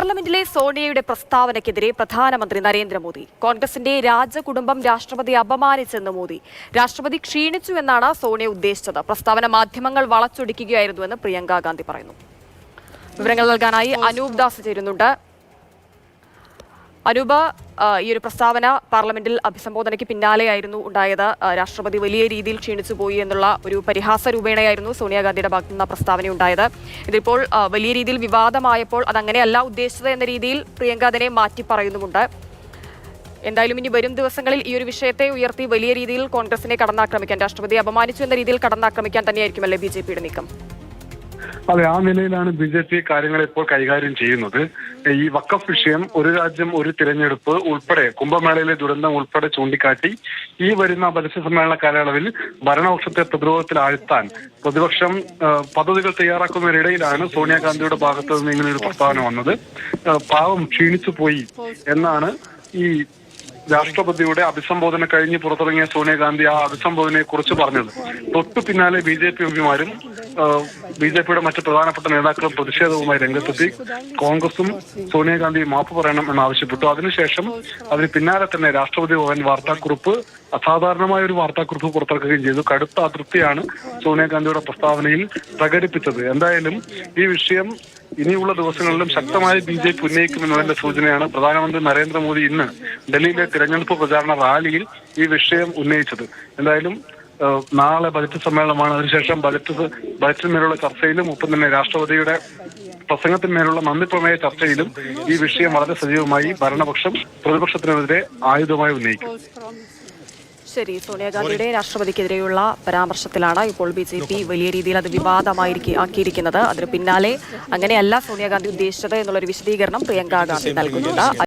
പാർലമെന്റിലെ സോണിയയുടെ പ്രസ്താവനയ്ക്കെതിരെ പ്രധാനമന്ത്രി നരേന്ദ്രമോദി. കോൺഗ്രസിന്റെ രാജകുടുംബം രാഷ്ട്രപതി അപമാനിച്ചെന്ന് മോദി. രാഷ്ട്രപതി ക്ഷീണിച്ചു എന്നാണ് സോണിയ ഉദ്ദേശിച്ചത്. പ്രസ്താവന മാധ്യമങ്ങൾ വളച്ചൊടിക്കുകയായിരുന്നുവെന്ന് പ്രിയങ്ക ഗാന്ധി പറയുന്നു. വിവരങ്ങൾ നൽകാനായി അനൂപ് ദാസ് ചേരുന്നുണ്ട്. അനൂപ്, ഈ ഒരു പ്രസ്താവന പാർലമെന്റിൽ അഭിസംബോധനയ്ക്ക് പിന്നാലെയായിരുന്നു ഉണ്ടായത്. രാഷ്ട്രപതി വലിയ രീതിയിൽ ക്ഷീണിച്ചു പോയി എന്നുള്ള ഒരു പരിഹാസ രൂപേണയായിരുന്നു സോണിയാഗാന്ധിയുടെ ഭാഗത്തു നിന്ന് പ്രസ്താവന ഉണ്ടായത്. ഇതിപ്പോൾ വലിയ രീതിയിൽ വിവാദമായപ്പോൾ അതങ്ങനെയല്ല ഉദ്ദേശിച്ചത് എന്ന രീതിയിൽ പ്രിയങ്ക അതിനെ മാറ്റി പറയുന്നുമുണ്ട്. എന്തായാലും ഇനി വരും ദിവസങ്ങളിൽ ഈ ഒരു വിഷയത്തെ ഉയർത്തി വലിയ രീതിയിൽ കോൺഗ്രസിനെ കടന്നാക്രമിക്കാൻ, രാഷ്ട്രപതി അപമാനിച്ചു എന്ന രീതിയിൽ കടന്നാക്രമിക്കാൻ തന്നെയായിരിക്കുമല്ലേ ബിജെപിയുടെ നീക്കം? അതെ, ആ നിലയിലാണ് ബിജെപി കാര്യങ്ങൾ ഇപ്പോൾ കൈകാര്യം ചെയ്യുന്നത്. ഈ വഖഫ് വിഷയം, ഒരു രാജ്യം ഒരു തിരഞ്ഞെടുപ്പ് ഉൾപ്പെടെ, കുംഭമേളയിലെ ദുരന്തം ഉൾപ്പെടെ ചൂണ്ടിക്കാട്ടി ഈ വരുന്ന പരസ്യ സമ്മേളന കാലയളവിൽ ഭരണപക്ഷത്തെ പ്രതിരോധത്തിൽ ആഴ്ത്താൻ പ്രതിപക്ഷം പദ്ധതികൾ തയ്യാറാക്കുന്നതിനിടയിലാണ് സോണിയാഗാന്ധിയുടെ ഭാഗത്തു നിന്ന് ഇങ്ങനെ ഒരു പ്രസ്താവന വന്നത്. പാവം ക്ഷീണിച്ചു പോയി എന്നാണ് ഈ രാഷ്ട്രപതിയുടെ അഭിസംബോധന കഴിഞ്ഞ് പുറത്തിറങ്ങിയ സോണിയാഗാന്ധി ആ അഭിസംബോധനയെ കുറിച്ച് പറഞ്ഞത്. തൊട്ടു പിന്നാലെ ബി.ജെ.പി എംപിമാരും ബി.ജെ.പിയുടെ മറ്റ് പ്രധാനപ്പെട്ട നേതാക്കളും പ്രതിഷേധവുമായി രംഗത്തെത്തി. കോൺഗ്രസും സോണിയാഗാന്ധിയും മാപ്പ് പറയണം എന്നാവശ്യപ്പെട്ടു. അതിനുശേഷം അതിന് പിന്നാലെ തന്നെ രാഷ്ട്രപതി ഭവൻ വാർത്താക്കുറിപ്പ്, അസാധാരണമായ ഒരു വാർത്താക്കുറിപ്പ് പുറത്തിറക്കുകയും ചെയ്തു. കടുത്ത അതൃപ്തിയാണ് സോണിയാഗാന്ധിയുടെ പ്രസ്താവനയിൽ പ്രകടിപ്പിച്ചത്. എന്തായാലും ഈ വിഷയം ഇനിയുള്ള ദിവസങ്ങളിലും ശക്തമായി ബി.ജെ.പി ഉന്നയിക്കുമെന്നതിന്റെ സൂചനയാണ് പ്രധാനമന്ത്രി നരേന്ദ്രമോദി ഇന്ന് ഡൽഹിയിലെ തിരഞ്ഞെടുപ്പ് പ്രചാരണ റാലിയിൽ ഈ വിഷയം ഉന്നയിച്ചത്. എന്തായാലും നാളെ ബജറ്റ് സമ്മേളനമാണ്. അതിനുശേഷം ബജറ്റിന്മേലുള്ള ചർച്ചയിലും ഒപ്പം തന്നെ രാഷ്ട്രപതിയുടെ പ്രസംഗത്തിന്മേലുള്ള നന്ദിപ്രമേയ ചർച്ചയിലും ഈ വിഷയം വളരെ സജീവമായി ഭരണപക്ഷം പ്രതിപക്ഷത്തിനെതിരെ ആയുധമായി ഉന്നയിക്കും. ശരി, സോണിയാഗാന്ധിയുടെ രാഷ്ട്രപതിക്കെതിരെയുള്ള പരാമർശത്തിലാണ് ഇപ്പോൾ ബിജെപി വലിയ രീതിയിൽ അത് വിവാദമാക്കിയിരിക്കുന്നത്. അതിന് പിന്നാലെ അങ്ങനെയല്ല സോണിയാഗാന്ധി ഉദ്ദേശിച്ചത് എന്നുള്ളൊരു വിശദീകരണം പ്രിയങ്ക ഗാന്ധി നൽകുന്നുണ്ട്.